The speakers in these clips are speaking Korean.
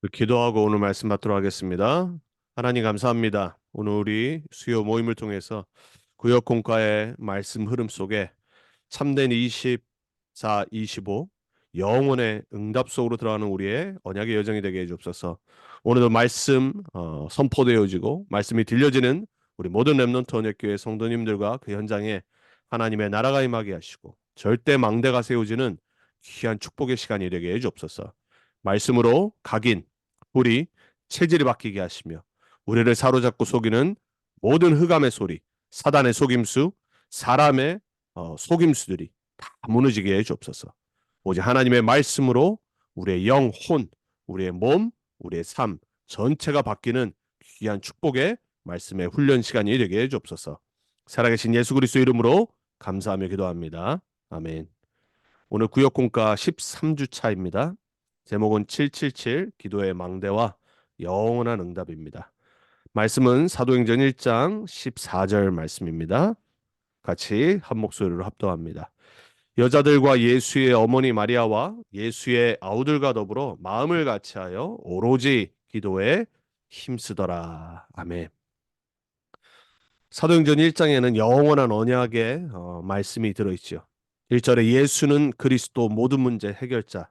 기도하고 오늘 말씀 받도록 하겠습니다. 하나님 감사합니다. 오늘 우리 수요 모임을 통해서 구역 공과의 말씀 흐름 속에 참된 24, 25 영혼의 응답 속으로 들어가는 우리의 언약의 여정이 되게 해주옵소서. 오늘도 말씀 선포되어지고 말씀이 들려지는 우리 모든 렘넌트 언약교회 성도님들과 그 현장에 하나님의 나라가 임하게 하시고 절대 망대가 세워지는 귀한 축복의 시간이 되게 해주옵소서. 말씀으로 각인, 불이 체질이 바뀌게 하시며 우리를 사로잡고 속이는 모든 흑암의 소리, 사단의 속임수, 사람의 속임수들이 다 무너지게 해 주옵소서. 오직 하나님의 말씀으로 우리의 영혼, 우리의 몸, 우리의 삶 전체가 바뀌는 귀한 축복의 말씀의 훈련 시간이 되게 해 주옵소서. 살아계신 예수 그리스도 이름으로 감사하며 기도합니다. 아멘. 오늘 구역공과 13주 차입니다. 제목은 777 기도의 망대와 영원한 응답입니다. 말씀은 사도행전 1장 14절 말씀입니다. 같이 한 목소리로 합독합니다. 여자들과 예수의 어머니 마리아와 예수의 아우들과 더불어 마음을 같이하여 오로지 기도에 힘쓰더라. 아멘. 사도행전 1장에는 영원한 언약의 말씀이 들어있죠. 1절에 예수는 그리스도 모든 문제 해결자.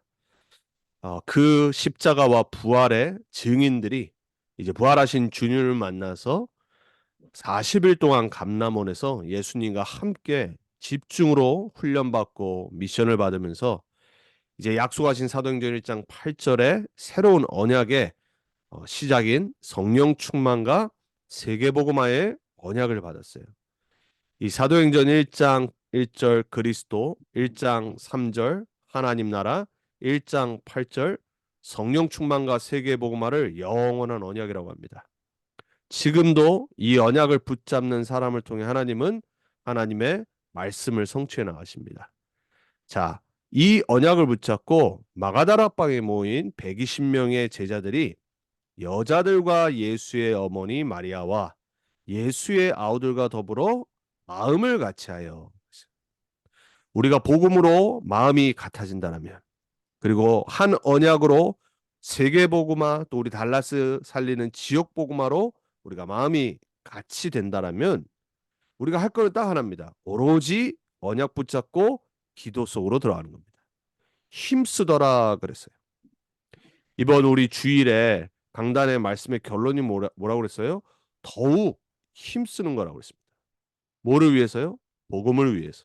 그 십자가와 부활의 증인들이 이제 부활하신 주님을 만나서 40일 동안 감람원에서 예수님과 함께 집중으로 훈련받고 미션을 받으면서 이제 약속하신 사도행전 1장 8절에 새로운 언약의 시작인 성령 충만과 세계복음화의 언약을 받았어요. 이 사도행전 1장 1절 그리스도, 1장 3절 하나님 나라, 1장 8절 성령 충만과 세계복음화를 영원한 언약이라고 합니다. 지금도 이 언약을 붙잡는 사람을 통해 하나님은 하나님의 말씀을 성취해 나가십니다. 자, 이 언약을 붙잡고 마가다락방에 모인 120명의 제자들이 여자들과 예수의 어머니 마리아와 예수의 아우들과 더불어 마음을 같이하여 우리가 복음으로 마음이 같아진다면 그리고 한 언약으로 세계 복음화 또 우리 달라스 살리는 지역 복음화로 우리가 마음이 같이 된다면 우리가 할 거는 딱 하나입니다. 오로지 언약 붙잡고 기도 속으로 들어가는 겁니다. 힘쓰더라 그랬어요. 이번 우리 주일에 강단의 말씀의 결론이 뭐라고 그랬어요? 더욱 힘쓰는 거라고 그랬습니다. 뭐를 위해서요? 복음을 위해서.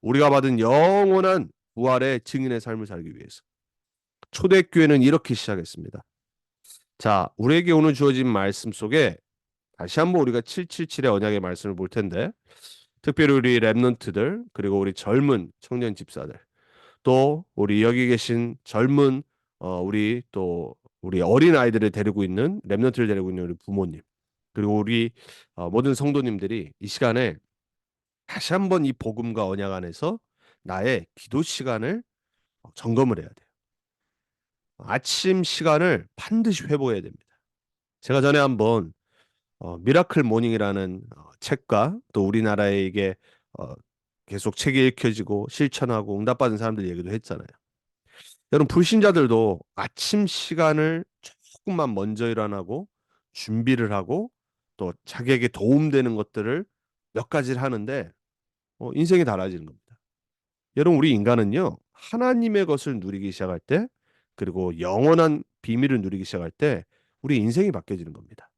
우리가 받은 영원한 부활의 증인의 삶을 살기 위해서. 초대교회는 이렇게 시작했습니다. 자, 우리에게 오늘 주어진 말씀 속에 다시 한번 우리가 777의 언약의 말씀을 볼 텐데 특별히 우리 랩런트들 그리고 우리 젊은 청년 집사들 또 우리 여기 계신 젊은 우리 또 우리 어린 아이들을 데리고 있는 랩런트를 데리고 있는 우리 부모님 그리고 우리 모든 성도님들이 이 시간에 다시 한번 이 복음과 언약 안에서 나의 기도 시간을 점검을 해야 돼요. 아침 시간을 반드시 회복해야 됩니다. 제가 전에 한번 미라클 모닝이라는 책과 또 우리나라에 이게 어, 계속 책이 읽혀지고 실천하고 응답받은 사람들 얘기도 했잖아요. 여러분 불신자들도 아침 시간을 조금만 먼저 일어나고 준비를 하고 또 자기에게 도움되는 것들을 몇 가지를 하는데 인생이 달라지는 겁니다. 여러분 우리 인간은요 하나님의 것을 누리기 시작할 때 그리고 영원한 비밀을 누리기 시작할 때 우리 인생이 바뀌어지는 겁니다.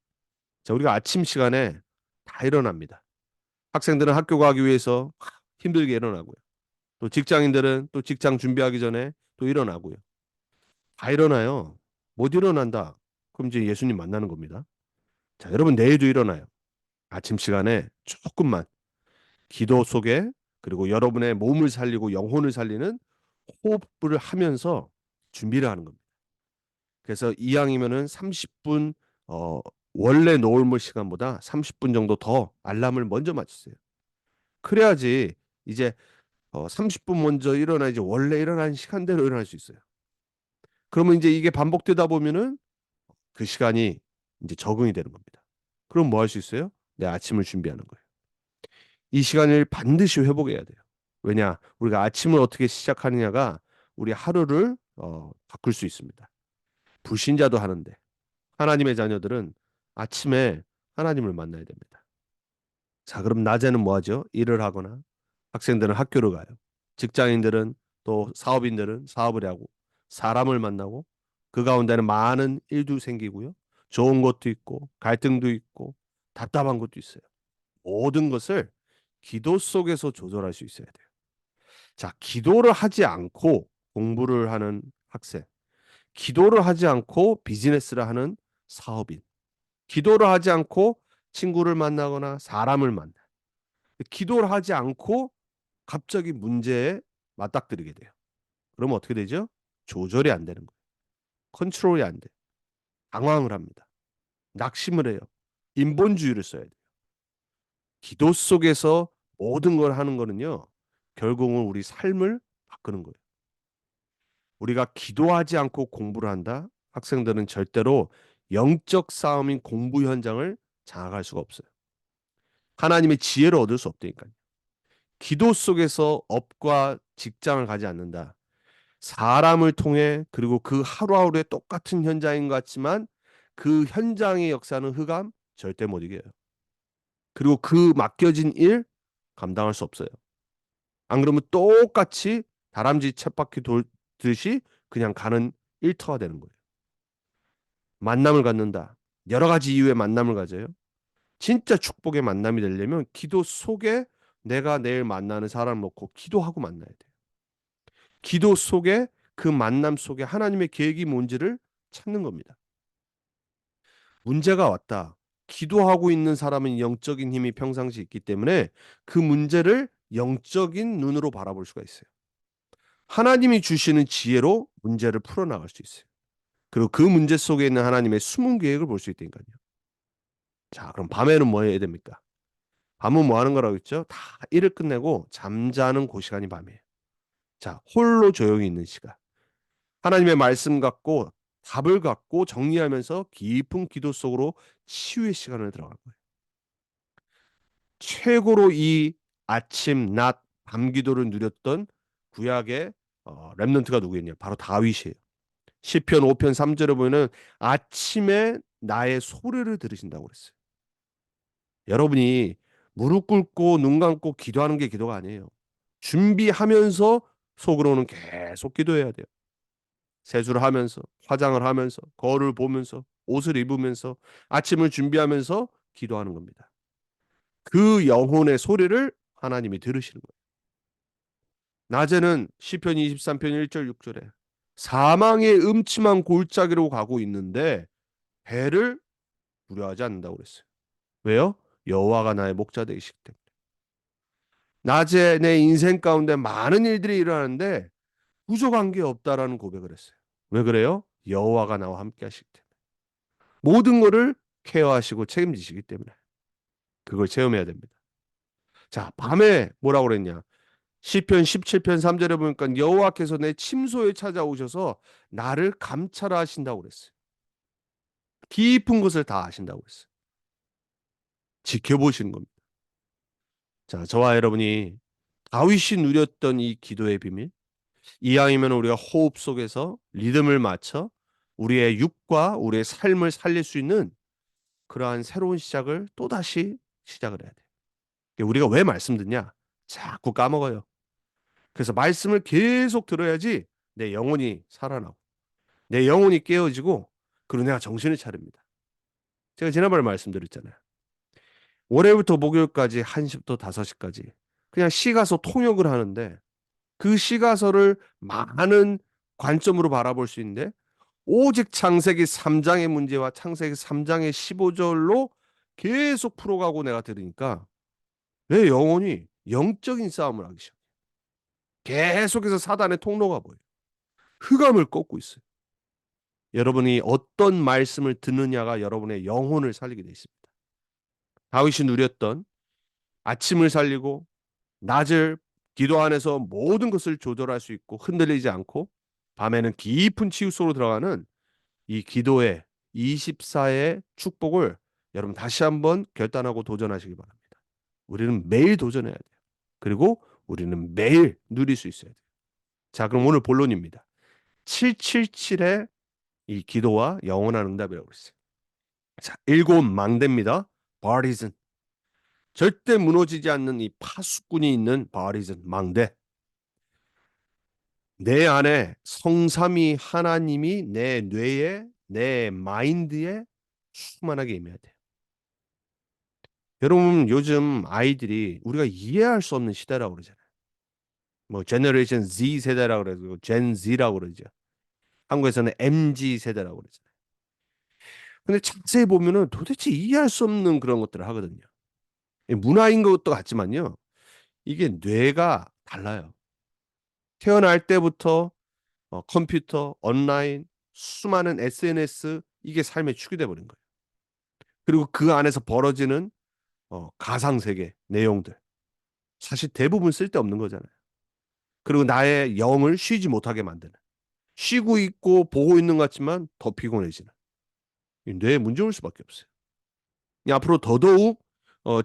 자, 우리가 아침 시간에 다 일어납니다. 학생들은 학교 가기 위해서 힘들게 일어나고요. 또 직장인들은 또 직장 준비하기 전에 또 일어나고요. 다 일어나요. 못 일어난다. 그럼 이제 예수님 만나는 겁니다. 자, 여러분 내일도 일어나요. 아침 시간에 조금만 기도 속에 그리고 여러분의 몸을 살리고 영혼을 살리는 호흡을 하면서 준비를 하는 겁니다. 그래서 이왕이면은 30분 원래 노을 시간보다 30분 정도 더 알람을 먼저 맞추세요. 그래야지 이제 30분 먼저 일어나야지 원래 일어나는 시간대로 일어날 수 있어요. 그러면 이제 이게 반복되다 보면은 그 시간이 이제 적응이 되는 겁니다. 그럼 뭐 할 수 있어요? 내 아침을 준비하는 거예요. 이 시간을 반드시 회복해야 돼요. 왜냐? 우리가 아침을 어떻게 시작하느냐가 우리 하루를 바꿀 수 있습니다. 불신자도 하는데 하나님의 자녀들은 아침에 하나님을 만나야 됩니다. 자, 그럼 낮에는 뭐 하죠? 일을 하거나 학생들은 학교를 가요. 직장인들은 또 사업인들은 사업을 하고 사람을 만나고 그 가운데는 많은 일도 생기고요. 좋은 것도 있고 갈등도 있고 답답한 것도 있어요. 모든 것을 기도 속에서 조절할 수 있어야 돼요. 자, 기도를 하지 않고 공부를 하는 학생, 기도를 하지 않고 비즈니스를 하는 사업인, 기도를 하지 않고 친구를 만나거나 사람을 만나, 기도를 하지 않고 갑자기 문제에 맞닥뜨리게 돼요. 그러면 어떻게 되죠? 조절이 안 되는 거예요. 컨트롤이 안 돼요. 당황을 합니다. 낙심을 해요. 인본주의를 써야 돼요. 기도 속에서 모든 걸 하는 거는요. 결국은 우리 삶을 바꾸는 거예요. 우리가 기도하지 않고 공부를 한다. 학생들은 절대로 영적 싸움인 공부 현장을 장악할 수가 없어요. 하나님의 지혜를 얻을 수 없다니까요. 기도 속에서 업과 직장을 가지 않는다. 사람을 통해 그리고 그 하루하루의 똑같은 현장인 것 같지만 그 현장의 역사는 흑암 절대 못 이겨요. 그리고 그 맡겨진 일 감당할 수 없어요. 안 그러면 똑같이 다람쥐 쳇바퀴 돌듯이 그냥 가는 일터가 되는 거예요. 만남을 갖는다. 여러 가지 이유의 만남을 가져요. 진짜 축복의 만남이 되려면 기도 속에 내가 내일 만나는 사람을 놓고 기도하고 만나야 돼요. 기도 속에 그 만남 속에 하나님의 계획이 뭔지를 찾는 겁니다. 문제가 왔다. 기도하고 있는 사람은 영적인 힘이 평상시 있기 때문에 그 문제를 영적인 눈으로 바라볼 수가 있어요. 하나님이 주시는 지혜로 문제를 풀어나갈 수 있어요. 그리고 그 문제 속에 있는 하나님의 숨은 계획을 볼 수 있다니까요. 자, 그럼 밤에는 뭐 해야 됩니까? 밤은 뭐 하는 거라고 했죠? 다 일을 끝내고 잠자는 그 시간이 밤이에요. 자, 홀로 조용히 있는 시간. 하나님의 말씀 갖고 답을 갖고 정리하면서 깊은 기도 속으로 치유의 시간을 들어간 거예요. 최고로 이 아침, 낮, 밤 기도를 누렸던 구약의 렘넌트가 누구였냐? 바로 다윗이에요. 시편 5편 3절에 보면은 아침에 나의 소리를 들으신다고 그랬어요. 여러분이 무릎 꿇고 눈 감고 기도하는 게 기도가 아니에요. 준비하면서 속으로는 계속 기도해야 돼요. 세수를 하면서, 화장을 하면서, 거울을 보면서, 옷을 입으면서, 아침을 준비하면서 기도하는 겁니다. 그 영혼의 소리를 하나님이 들으시는 거예요. 낮에는 시편 23편 1절 6절에 사망의 음침한 골짜기로 가고 있는데 배를 두려워하지 않는다고 그랬어요. 왜요? 여호와가 나의 목자 되시기 때문에. 낮에 내 인생 가운데 많은 일들이 일어나는데 부족한 게 없다라는 고백을 했어요. 왜 그래요? 여호와가 나와 함께 하시기 때문에. 모든 것을 케어하시고 책임지시기 때문에 그걸 체험해야 됩니다. 자, 밤에 뭐라고 그랬냐? 시편 17편 3절에 보니까 여호와께서 내 침소에 찾아오셔서 나를 감찰하신다고 그랬어요. 깊은 것을 다 아신다고 그랬어요. 지켜보시는 겁니다. 자, 저와 여러분이 다윗이 누렸던 이 기도의 비밀, 이왕이면 우리가 호흡 속에서 리듬을 맞춰 우리의 육과 우리의 삶을 살릴 수 있는 그러한 새로운 시작을 또다시 시작을 해야 돼요. 우리가 왜 말씀 듣냐? 자꾸 까먹어요. 그래서 말씀을 계속 들어야지 내 영혼이 살아나고 내 영혼이 깨어지고 그리고 내가 정신을 차립니다. 제가 지난번에 말씀드렸잖아요. 월요일부터 목요일까지 1시부터 5시까지 그냥 시가서 통역을 하는데 그 시가서를 많은 관점으로 바라볼 수 있는데 오직 창세기 3장의 문제와 창세기 3장의 15절로 계속 풀어가고 내가 들으니까 내 영혼이 영적인 싸움을 하기 시작해요. 계속해서 사단의 통로가 보여요. 흑암을 꺾고 있어요. 여러분이 어떤 말씀을 듣느냐가 여러분의 영혼을 살리게 돼 있습니다. 다윗이 누렸던 아침을 살리고 낮을 기도 안에서 모든 것을 조절할 수 있고 흔들리지 않고 밤에는 깊은 치유 속으로 들어가는 이 기도의 24의 축복을 여러분 다시 한번 결단하고 도전하시기 바랍니다. 우리는 매일 도전해야 돼요. 그리고 우리는 매일 누릴 수 있어야 돼요. 자, 그럼 오늘 본론입니다. 777의 이 기도와 영원한 응답이라고 그랬어요. 자, 일곱 망대입니다. 바리즌. 절대 무너지지 않는 이 파수꾼이 있는 바리즌 망대. 내 안에 성삼위 하나님이 내 뇌에, 내 마인드에 충만하게 임해야 돼요. 여러분, 요즘 아이들이 우리가 이해할 수 없는 시대라고 그러잖아요. 뭐 제너레이션 Z 세대라고 그러고 젠 Z라고 그러죠. 한국에서는 MZ 세대라고 그러잖아요. 근데 자세히 보면은 도대체 이해할 수 없는 그런 것들을 하거든요. 문화인 것도 같지만요. 이게 뇌가 달라요. 태어날 때부터 컴퓨터, 온라인, 수많은 SNS 이게 삶의 축이 돼 버린 거예요. 그리고 그 안에서 벌어지는 가상 세계 내용들 사실 대부분 쓸데없는 거잖아요. 그리고 나의 영을 쉬지 못하게 만드는 쉬고 있고 보고 있는 것 같지만 더 피곤해지는 뇌에 문제 올 수밖에 없어요. 앞으로 더더욱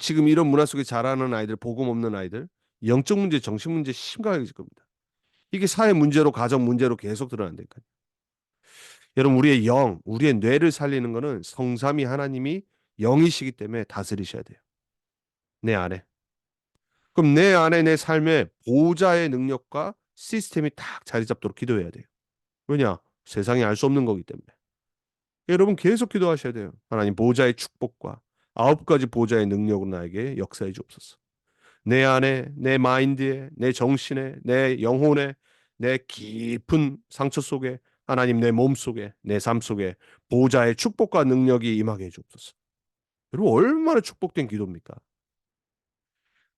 지금 이런 문화 속에 자라는 아이들, 복음 없는 아이들, 영적 문제, 정신 문제 심각해질 겁니다. 이게 사회 문제로, 가정 문제로 계속 드러난다니까요. 여러분, 우리의 영, 우리의 뇌를 살리는 거는 성삼위 하나님이 영이시기 때문에 다스리셔야 돼요. 내 안에. 그럼 내 안에 내 삶에 보호자의 능력과 시스템이 딱 자리 잡도록 기도해야 돼요. 왜냐? 세상이 알 수 없는 거기 때문에. 여러분 계속 기도하셔야 돼요. 하나님 보호자의 축복과 아홉 가지 보호자의 능력으로 나에게 역사해 주옵소서. 내 안에, 내 마인드에, 내 정신에, 내 영혼에, 내 깊은 상처 속에, 하나님 내 몸 속에, 내 삶 속에 보호자의 축복과 능력이 임하게 해 주옵소서. 여러분 얼마나 축복된 기도입니까?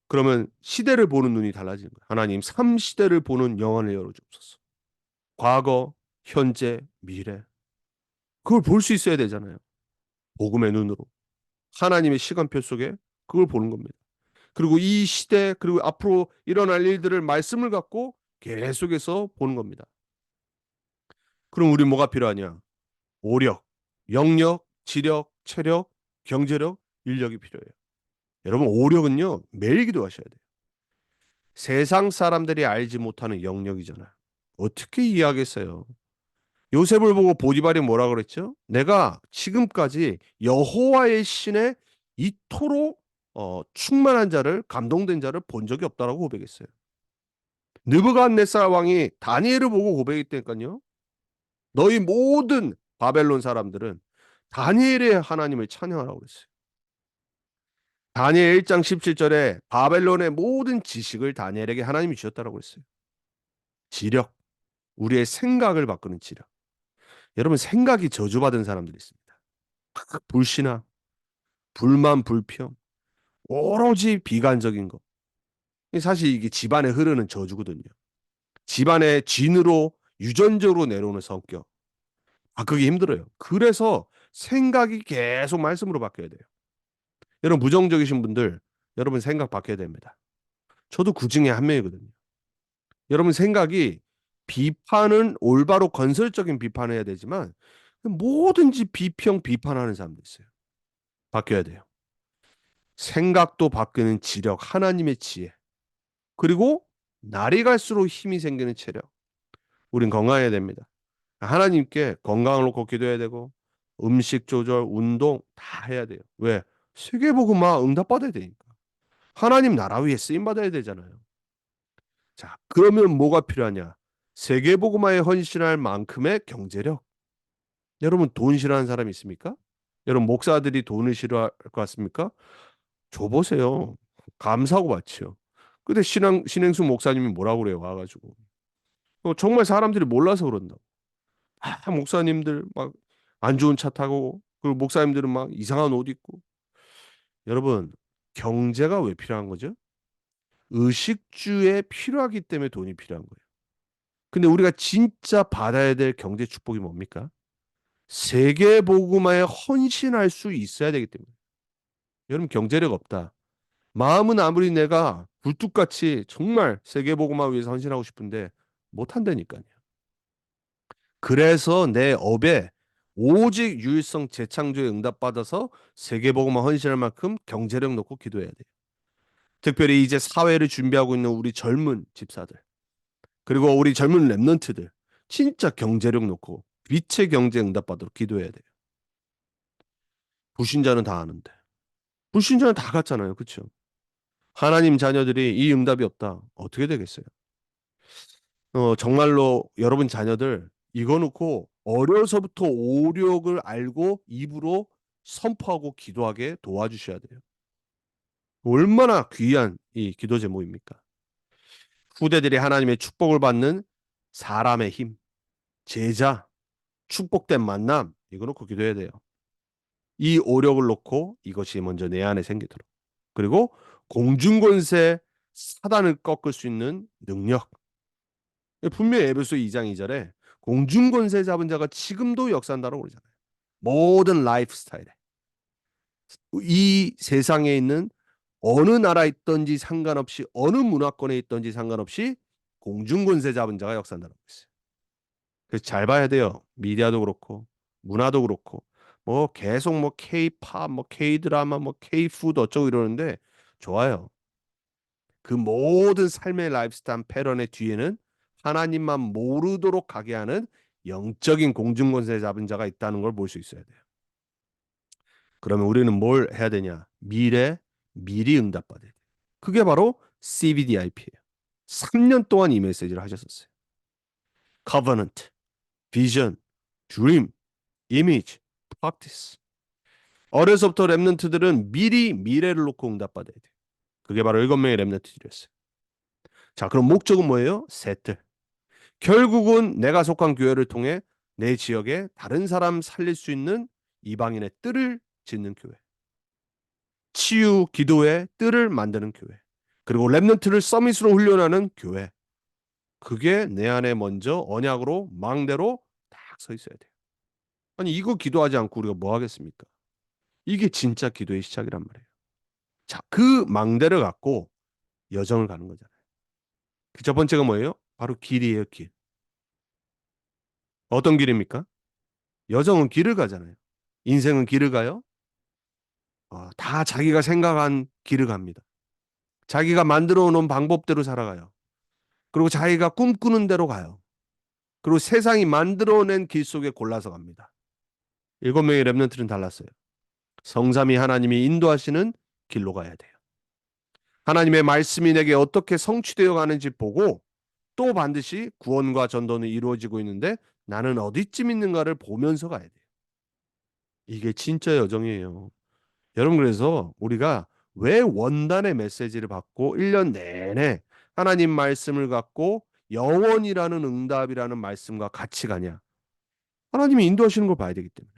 그러면 시대를 보는 눈이 달라지는 거예요. 하나님 삼 시대를 보는 영안을 열어 주옵소서. 과거, 현재, 미래. 그걸 볼 수 있어야 되잖아요. 복음의 눈으로. 하나님의 시간표 속에 그걸 보는 겁니다. 그리고 이 시대 그리고 앞으로 일어날 일들을 말씀을 갖고 계속해서 보는 겁니다. 그럼 우리 뭐가 필요하냐? 오력, 영력, 지력, 체력, 경제력, 인력이 필요해요. 여러분 오력은요 매일 기도하셔야 돼요. 세상 사람들이 알지 못하는 영역이잖아요. 어떻게 이해하겠어요? 요셉을 보고 보디발이 뭐라 그랬죠? 내가 지금까지 여호와의 신에 이토록 충만한 자를 감동된 자를 본 적이 없다라고 고백했어요. 느부갓네살 왕이 다니엘을 보고 고백했다니까요. 너희 모든 바벨론 사람들은 다니엘의 하나님을 찬양하라고 그랬어요. 다니엘 1장 17절에 바벨론의 모든 지식을 다니엘에게 하나님이 주셨다라고 했어요. 지력, 우리의 생각을 바꾸는 지력. 여러분 생각이 저주받은 사람들이 있습니다. 불신앙, 불만, 불평, 오로지 비관적인 것. 사실 이게 집안에 흐르는 저주거든요. 집안의 진으로 유전적으로 내려오는 성격. 바꾸기 힘들어요. 그래서 생각이 계속 말씀으로 바뀌어야 돼요. 여러분 부정적이신 분들, 여러분 생각 바뀌어야 됩니다. 저도 그 중에 한 명이거든요. 여러분 생각이 비판은 올바로 건설적인 비판을 해야 되지만 뭐든지 비평, 비판하는 사람도 있어요. 바뀌어야 돼요. 생각도 바뀌는 지력, 하나님의 지혜. 그리고 날이 갈수록 힘이 생기는 체력. 우린 건강해야 됩니다. 하나님께 건강을 놓고 기도해야 되고 음식 조절, 운동 다 해야 돼요. 왜? 세계복음화 응답받아야 되니까. 하나님 나라 위에 쓰임 받아야 되잖아요. 자, 그러면 뭐가 필요하냐? 세계복음화에 헌신할 만큼의 경제력. 여러분 돈 싫어하는 사람 있습니까? 여러분 목사들이 돈을 싫어할 것 같습니까? 줘보세요. 감사하고 받지요. 근데 신행수 목사님이 뭐라고 그래요? 와가지고. 정말 사람들이 몰라서 그런다고. 목사님들 막 안 좋은 차 타고 그리고 목사님들은 막 이상한 옷 입고. 여러분 경제가 왜 필요한 거죠? 의식주에 필요하기 때문에 돈이 필요한 거예요. 근데 우리가 진짜 받아야 될 경제 축복이 뭡니까? 세계 복음화에 헌신할 수 있어야 되기 때문에. 여러분 경제력 없다. 마음은 아무리 내가 굴뚝같이 정말 세계 복음화 위해서 헌신하고 싶은데 못 한다니까요. 그래서 내 업에 오직 유일성 재창조에 응답받아서 세계복음화 헌신할 만큼 경제력 놓고 기도해야 돼요. 특별히 이제 사회를 준비하고 있는 우리 젊은 집사들 그리고 우리 젊은 랩런트들 진짜 경제력 놓고 빛의 경제 응답받도록 기도해야 돼요. 불신자는 다 아는데. 불신자는 다 갔잖아요. 그렇죠? 하나님 자녀들이 이 응답이 없다. 어떻게 되겠어요? 정말로 여러분 자녀들 이거 놓고 어려서부터 오력을 알고 입으로 선포하고 기도하게 도와주셔야 돼요. 얼마나 귀한 이 기도 제목입니까? 후대들이 하나님의 축복을 받는 사람의 힘, 제자, 축복된 만남 이거 놓고 기도해야 돼요. 이 오력을 놓고 이것이 먼저 내 안에 생기도록. 그리고 공중권세 사단을 꺾을 수 있는 능력. 분명히 에베소 2장 2절에 공중권세 잡은 자가 지금도 역사한다고 그러잖아요. 모든 라이프 스타일에. 이 세상에 있는 어느 나라에 있든지 상관없이 어느 문화권에 있든지 상관없이 공중권세 잡은 자가 역사한다고 했어요. 그래서 잘 봐야 돼요. 미디어도 그렇고 문화도 그렇고 뭐 계속 뭐 K-팝, 뭐 K-드라마, 뭐 K-푸드 어쩌고 이러는데 좋아요. 그 모든 삶의 라이프스타일 패런의 뒤에는 하나님만 모르도록 가게 하는 영적인 공중권세 잡은 자가 있다는 걸 볼 수 있어야 돼요. 그러면 우리는 뭘 해야 되냐? 미리 응답받아야 돼요. 그게 바로 CVDIP예요. 3년 동안 이 메시지를 하셨었어요. Covenant, Vision, Dream, Image, Practice. 어려서부터 랩런트들은 미리 미래를 놓고 응답받아야 돼요. 그게 바로 7명의 랩런트들이었어요. 자, 그럼 목적은 뭐예요? 셋들. 결국은 내가 속한 교회를 통해 내 지역에 다른 사람 살릴 수 있는 이방인의 뜰을 짓는 교회. 치유 기도의 뜰을 만드는 교회. 그리고 랩런트를 서밋으로 훈련하는 교회. 그게 내 안에 먼저 언약으로 망대로 딱 서 있어야 돼요. 아니 이거 기도하지 않고 우리가 뭐 하겠습니까? 이게 진짜 기도의 시작이란 말이에요. 자, 그 망대를 갖고 여정을 가는 거잖아요. 그 첫 번째가 뭐예요? 바로 길이에요, 길. 어떤 길입니까? 여정은 길을 가잖아요. 인생은 길을 가요. 다 자기가 생각한 길을 갑니다. 자기가 만들어 놓은 방법대로 살아가요. 그리고 자기가 꿈꾸는 대로 가요. 그리고 세상이 만들어낸 길 속에 골라서 갑니다. 7명의 렘넌트는 달랐어요. 성삼위 하나님이 인도하시는 길로 가야 돼요. 하나님의 말씀이 내게 어떻게 성취되어 가는지 보고 또 반드시 구원과 전도는 이루어지고 있는데 나는 어디쯤 있는가를 보면서 가야 돼요. 이게 진짜 여정이에요. 여러분 그래서 우리가 왜 원단의 메시지를 받고 1년 내내 하나님 말씀을 갖고 영원이라는 응답이라는 말씀과 같이 가냐? 하나님이 인도하시는 걸 봐야 되기 때문에.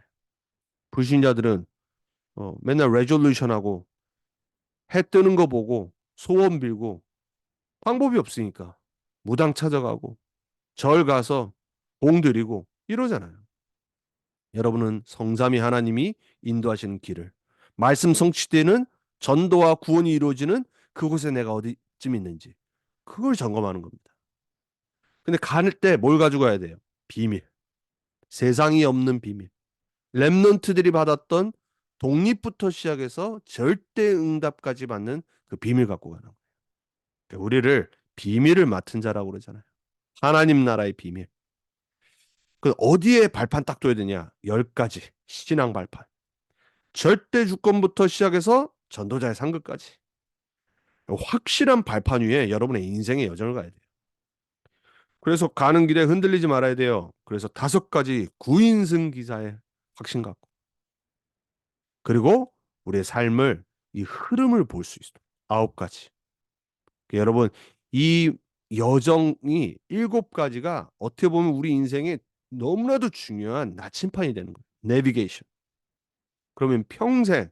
불신자들은 맨날 레졸루션하고 해 뜨는 거 보고 소원 빌고 방법이 없으니까 무당 찾아가고 절 가서 공 드리고 이러잖아요. 여러분은 성삼위 하나님이 인도하시는 길을 말씀 성취되는 전도와 구원이 이루어지는 그곳에 내가 어디쯤 있는지 그걸 점검하는 겁니다. 근데 갈 때 뭘 가지고 가야 돼요? 비밀. 세상이 없는 비밀. 렘넌트들이 받았던 독립부터 시작해서 절대 응답까지 받는 그 비밀 갖고 가는 거예요. 그러니까 우리를 비밀을 맡은 자라고 그러잖아요. 하나님 나라의 비밀. 그 어디에 발판 딱 둬야 되냐? 10가지 신앙 발판. 절대 주권부터 시작해서 전도자의 상급까지. 확실한 발판 위에 여러분의 인생의 여정을 가야 돼요. 그래서 가는 길에 흔들리지 말아야 돼요. 그래서 5가지 구인승 기사의 확신 갖고. 그리고 우리의 삶을 이 흐름을 볼 수 있어요. 9가지. 여러분 이 여정이 7가지가 어떻게 보면 우리 인생에 너무나도 중요한 나침판이 되는 거예요. 내비게이션. 그러면 평생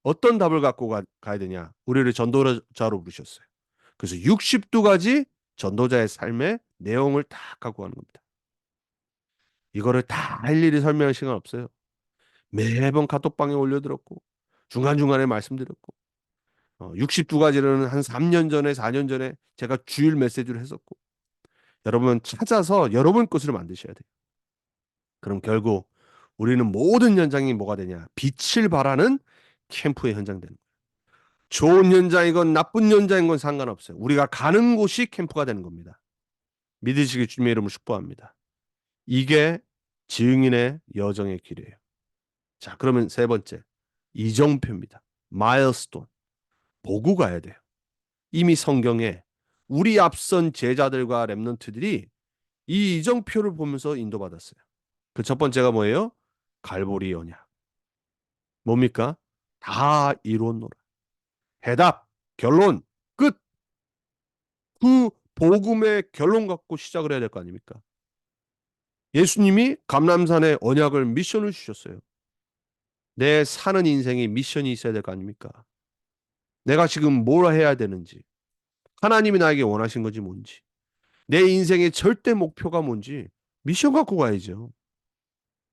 어떤 답을 갖고 가야 되냐? 우리를 전도자로 부르셨어요. 그래서 62가지 전도자의 삶의 내용을 다 갖고 가는 겁니다. 이거를 다 일일이 설명할 시간 없어요. 매번 카톡방에 올려드렸고 중간중간에 말씀드렸고 62가지는 한 3년 전에 4년 전에 제가 주일 메시지를 했었고 여러분 찾아서 여러분 것으로 만드셔야 돼요. 그럼 결국 우리는 모든 현장이 뭐가 되냐? 빛을 발하는 캠프의 현장 되는 거예요. 좋은 현장이건 나쁜 현장인 건 상관없어요. 우리가 가는 곳이 캠프가 되는 겁니다. 믿으시기 주님의 이름을 축복합니다. 이게 증인의 여정의 길이에요. 자, 그러면 세 번째, 이정표입니다. 마일스톤. 보고 가야 돼요. 이미 성경에 우리 앞선 제자들과 렘넌트들이 이 이정표를 보면서 인도받았어요. 그 첫 번째가 뭐예요? 갈보리 언약. 뭡니까? 다 이뤘노라. 해답, 결론, 끝. 그 복음의 결론 갖고 시작을 해야 될 거 아닙니까? 예수님이 감람산에 언약을 미션을 주셨어요. 내 사는 인생에 미션이 있어야 될 거 아닙니까? 내가 지금 뭘 해야 되는지, 하나님이 나에게 원하신 건지 뭔지, 내 인생의 절대 목표가 뭔지 미션 갖고 가야죠.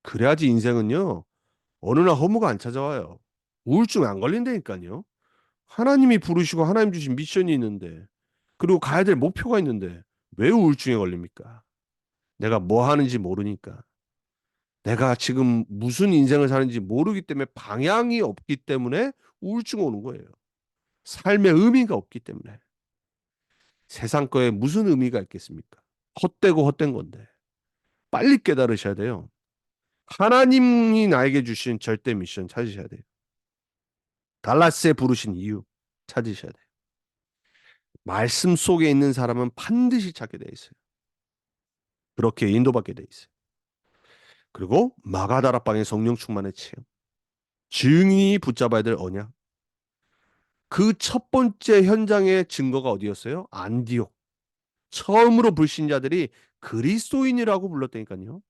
그래야지 인생은요, 어느 날 허무가 안 찾아와요. 우울증 안 걸린다니까요. 하나님이 부르시고 하나님 주신 미션이 있는데, 그리고 가야 될 목표가 있는데 왜 우울증에 걸립니까? 내가 뭐 하는지 모르니까. 내가 지금 무슨 인생을 사는지 모르기 때문에 방향이 없기 때문에 우울증 오는 거예요. 삶의 의미가 없기 때문에. 세상 거에 무슨 의미가 있겠습니까? 헛되고 헛된 건데. 빨리 깨달으셔야 돼요. 하나님이 나에게 주신 절대 미션 찾으셔야 돼요. 달라스에 부르신 이유 찾으셔야 돼요. 말씀 속에 있는 사람은 반드시 찾게 돼 있어요. 그렇게 인도받게 돼 있어요. 그리고 마가다락방의 성령 충만의 체험. 증인이 붙잡아야 될 언약. 그 첫 번째 현장의 증거가 어디였어요? 안디옥. 처음으로 불신자들이 그리스도인이라고 불렀다니까요.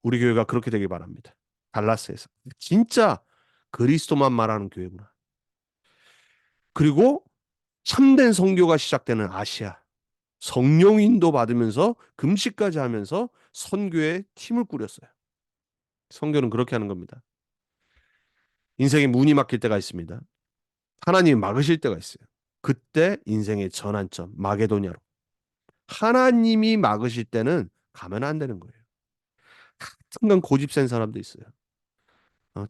우리 교회가 그렇게 되길 바랍니다. 달라스에서. 진짜 그리스도만 말하는 교회구나. 그리고 참된 선교가 시작되는 아시아. 성령 인도 받으면서 금식까지 하면서 선교의 팀을 꾸렸어요. 선교는 그렇게 하는 겁니다. 인생에 문이 막힐 때가 있습니다. 하나님이 막으실 때가 있어요. 그때 인생의 전환점, 마게도냐로. 하나님이 막으실 때는 가면 안 되는 거예요. 순간 고집 센 사람도 있어요.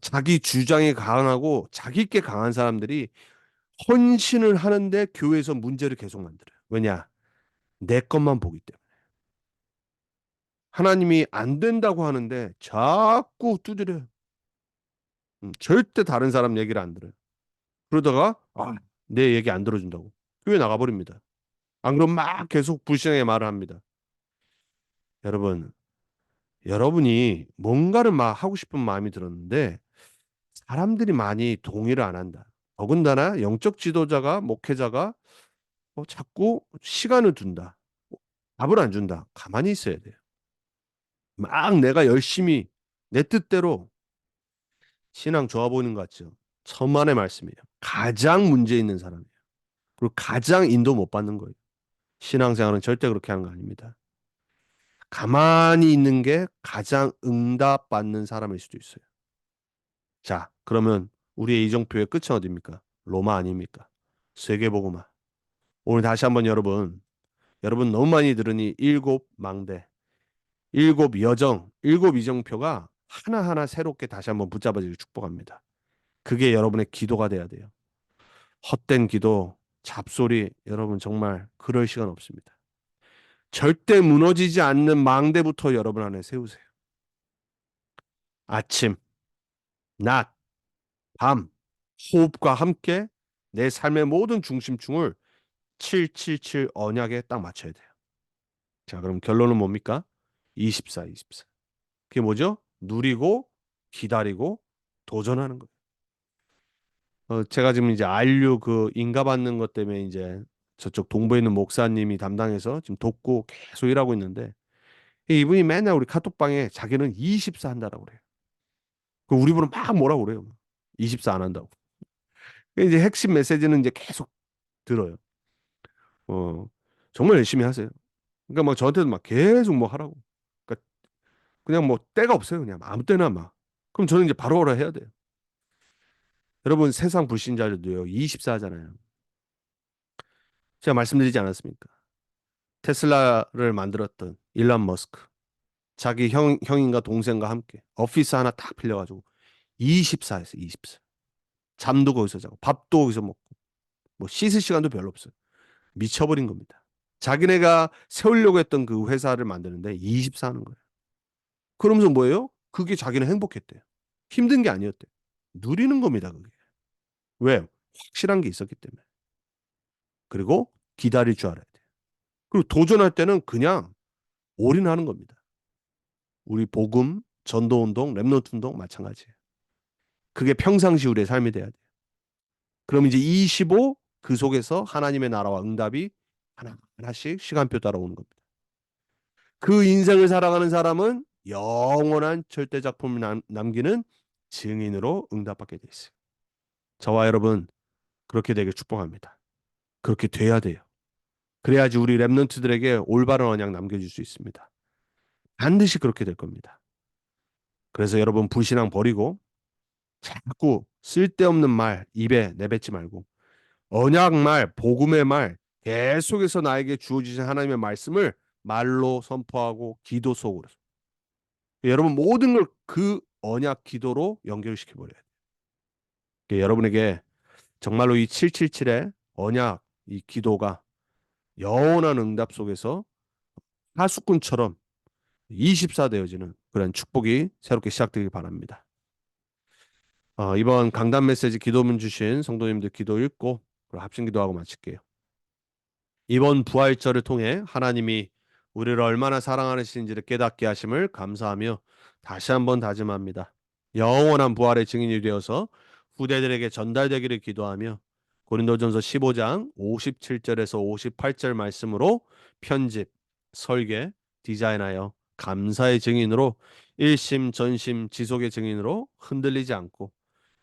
자기 주장이 강하고 자기께 강한 사람들이 헌신을 하는데 교회에서 문제를 계속 만들어요. 왜냐? 내 것만 보기 때문에. 하나님이 안 된다고 하는데 자꾸 두드려요. 절대 다른 사람 얘기를 안 들어요. 그러다가 내 얘기 안 들어준다고 교회 나가버립니다. 안 그럼 막 계속 불신하게 말을 합니다. 여러분, 여러분이 뭔가를 막 하고 싶은 마음이 들었는데 사람들이 많이 동의를 안 한다. 더군다나 영적 지도자가 목회자가 자꾸 시간을 둔다. 답을 안 준다. 가만히 있어야 돼요. 막 내가 열심히 내 뜻대로 신앙 좋아 보이는 것 같죠. 천만의 말씀이에요. 가장 문제 있는 사람이에요. 그리고 가장 인도 못 받는 거예요. 신앙생활은 절대 그렇게 하는 거 아닙니다. 가만히 있는 게 가장 응답받는 사람일 수도 있어요. 자, 그러면 우리의 이정표의 끝은 어디입니까? 로마 아닙니까? 세계복음화. 오늘 다시 한번 여러분 너무 많이 들으니 일곱 망대, 일곱 여정, 일곱 이정표가 하나하나 새롭게 다시 한번 붙잡아지길 축복합니다. 그게 여러분의 기도가 돼야 돼요. 헛된 기도, 잡소리, 여러분 정말 그럴 시간 없습니다. 절대 무너지지 않는 망대부터 여러분 안에 세우세요. 아침, 낮, 밤, 호흡과 함께 내 삶의 모든 중심축을 777 언약에 딱 맞춰야 돼요. 자, 그럼 결론은 뭡니까? 24, 24. 그게 뭐죠? 누리고, 기다리고, 도전하는 거예요. 제가 지금 이제 안류 그 인가 받는 것 때문에 이제 저쪽 동부에 있는 목사님이 담당해서 지금 돕고 계속 일하고 있는데 이분이 맨날 우리 카톡방에 자기는 24 한다라고 그래요. 그 우리 분은 막 뭐라고 그래요. 24 안 한다고. 이제 핵심 메시지는 이제 계속 들어요. 어, 정말 열심히 하세요. 그러니까 막 저한테도 막 계속 뭐 하라고. 그러니까 그냥 뭐 때가 없어요. 그냥 아무 때나 막. 그럼 저는 이제 바로바로 해야 돼요. 여러분 세상 불신자들도요. 24 하잖아요. 제가 말씀드리지 않았습니까? 테슬라를 만들었던 일론 머스크. 자기 형인가 동생과 함께 오피스 하나 딱 빌려가지고 24에서 24. 잠도 거기서 자고 밥도 거기서 먹고 뭐 씻을 시간도 별로 없어요. 미쳐버린 겁니다. 자기네가 세우려고 했던 그 회사를 만드는데 24 하는 거예요. 그러면서 뭐예요? 그게 자기는 행복했대요. 힘든 게 아니었대요. 누리는 겁니다, 그게. 왜? 확실한 게 있었기 때문에. 그리고 기다릴 줄 알아야 돼요. 그리고 도전할 때는 그냥 올인하는 겁니다. 우리 복음, 전도운동, 렘넌트 운동 마찬가지예요. 그게 평상시 우리의 삶이 돼야 돼요. 그럼 이제 25, 그 속에서 하나님의 나라와 응답이 하나하나씩 시간표 따라오는 겁니다. 그 인생을 살아가는 사람은 영원한 절대 작품을 남기는 증인으로 응답받게 돼 있어요. 저와 여러분 그렇게 되길 축복합니다. 그렇게 돼야 돼요. 그래야지 우리 렘넌트들에게 올바른 언약 남겨줄 수 있습니다. 반드시 그렇게 될 겁니다. 그래서 여러분 불신앙 버리고 자꾸 쓸데없는 말 입에 내뱉지 말고 언약 말, 복음의 말 계속해서 나에게 주어지신 하나님의 말씀을 말로 선포하고 기도 속으로. 여러분 모든 걸 그 언약 기도로 연결시켜 버려야 돼요. 여러분에게 정말로 이 777의 언약 이 기도가 영원한 응답 속에서 하수꾼처럼 24 되어지는 그런 축복이 새롭게 시작되길 바랍니다. 이번 강단 메시지 기도문 주신 성도님들 기도 읽고 합심 기도하고 마칠게요. 이번 부활절을 통해 하나님이 우리를 얼마나 사랑하시는지를 깨닫게 하심을 감사하며 다시 한번 다짐합니다. 영원한 부활의 증인이 되어서 후대들에게 전달되기를 기도하며 고린도전서 15장 57절에서 58절 말씀으로 편집, 설계, 디자인하여 감사의 증인으로 일심 전심 지속의 증인으로 흔들리지 않고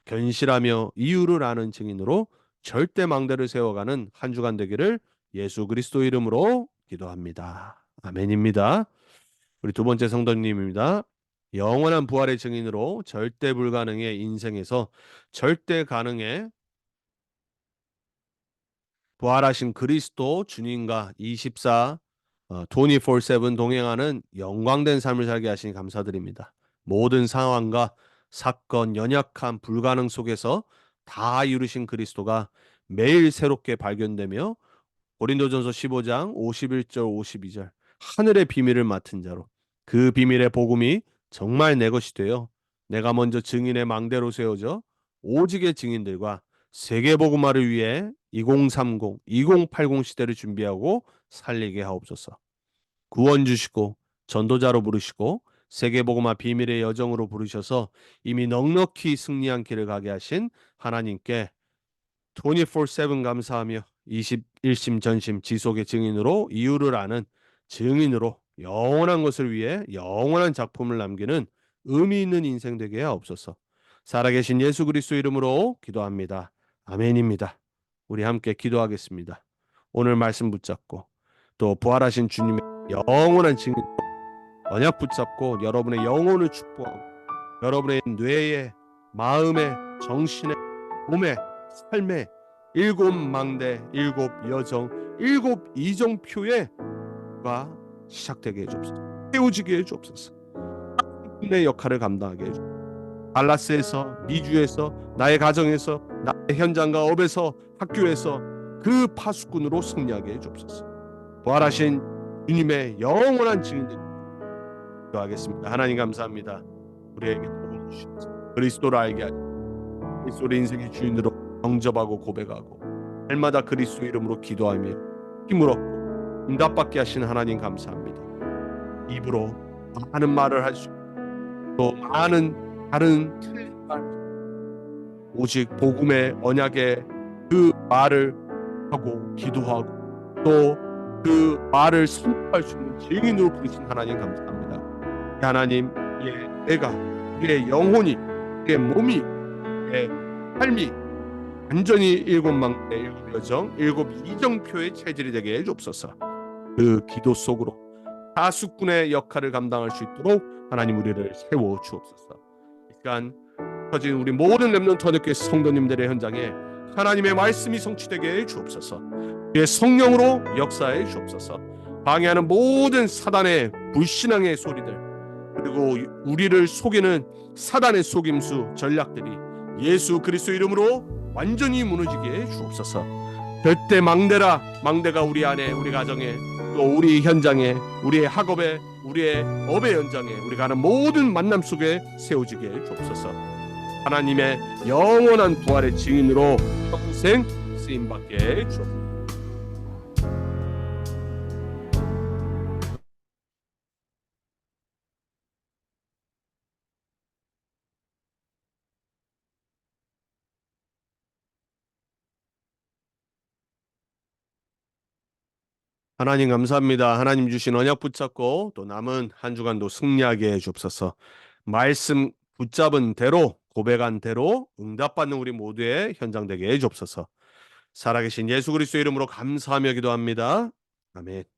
견실하며 이유를 아는 증인으로 절대 망대를 세워가는 한 주간 되기를 예수 그리스도 이름으로 기도합니다. 아멘입니다. 우리 두 번째 성도님입니다. 영원한 부활의 증인으로 절대 불가능의 인생에서 절대 가능의 부활하신 그리스도 주님과 24 동행하는 영광된 삶을 살게 하시니 감사드립니다. 모든 상황과 사건, 연약한 불가능 속에서 다 이루신 그리스도가 매일 새롭게 발견되며 고린도전서 15장 51절 52절 하늘의 비밀을 맡은 자로 그 비밀의 복음이 정말 내 것이 되어 내가 먼저 증인의 망대로 세워져 오직의 증인들과 세계 복음화를 위해 2030, 2080 시대를 준비하고 살리게 하옵소서. 구원 주시고 전도자로 부르시고 세계 복음화 비밀의 여정으로 부르셔서 이미 넉넉히 승리한 길을 가게 하신 하나님께 24/7 감사하며 21심 전심 지속의 증인으로 이유를 아는 증인으로 영원한 것을 위해 영원한 작품을 남기는 의미 있는 인생 되게 하옵소서. 살아계신 예수 그리스도 이름으로 기도합니다. 아멘입니다. 우리 함께 기도하겠습니다. 오늘 말씀 붙잡고 또 부활하신 주님의 영원한 증인 언약 붙잡고 여러분의 영혼을 축복하고 여러분의 뇌에 마음에 정신에 몸에 삶의 일곱 망대, 일곱 여정, 일곱 이정표가 시작되게 해주옵소서. 깨우지게 해주옵소서. 의 역할을 감당하게 해주옵소서. 달라스에서, 미주에서, 나의 가정에서, 나의 현장과 업에서, 학교에서 그 파수꾼으로 승리하게 해주옵소서. 부활하신 주님의 영원한 증인들 기도하겠습니다. 하나님 감사합니다. 우리에게 복음 주시옵소서. 그리스도를 알게 하시고 그리스도의 인생의 주인으로 영접하고 고백하고 날마다 그리스도 이름으로 기도하며 힘을 얻고 응답받게 하신 하나님 감사합니다. 입으로 많은 말을 할 수 있고 또 많은 다른 틀린 말 오직 복음의 언약의 그 말을 하고 기도하고 또 그 말을 선포할 수 있는 증인으로 부르신 하나님 감사합니다. 하나님, 내가, 내 영혼이, 내 몸이, 내 삶이 완전히 일곱 망대, 일곱 여정, 일곱 이정표의 체질이 되게 해주옵소서. 그 기도 속으로 다수꾼의 역할을 감당할 수 있도록 하나님 우리를 세워 주옵소서. 이 시간 터진 우리 모든 렘넌트 하늘교회 성도님들의 현장에 하나님의 말씀이 성취되게 해 주옵소서. 그의 성령으로 역사해 주옵소서. 방해하는 모든 사단의 불신앙의 소리들 그리고 우리를 속이는 사단의 속임수 전략들이 예수 그리스도 이름으로 완전히 무너지게 해 주옵소서. 절대 망대가 우리 안에 우리 가정에 또 우리 현장에, 우리의 학업에, 우리의 업의 현장에, 우리가 하는 모든 만남 속에 세워지게 해 주옵소서. 하나님의 영원한 부활의 증인으로 평생 쓰임받게 해 주옵소서. 하나님 감사합니다. 하나님 주신 언약 붙잡고 또 남은 한 주간도 승리하게 해 주옵소서. 말씀 붙잡은 대로, 고백한 대로 응답받는 우리 모두의 현장 되게 해 주옵소서. 살아계신 예수 그리스도 이름으로 감사하며 기도합니다. 아멘.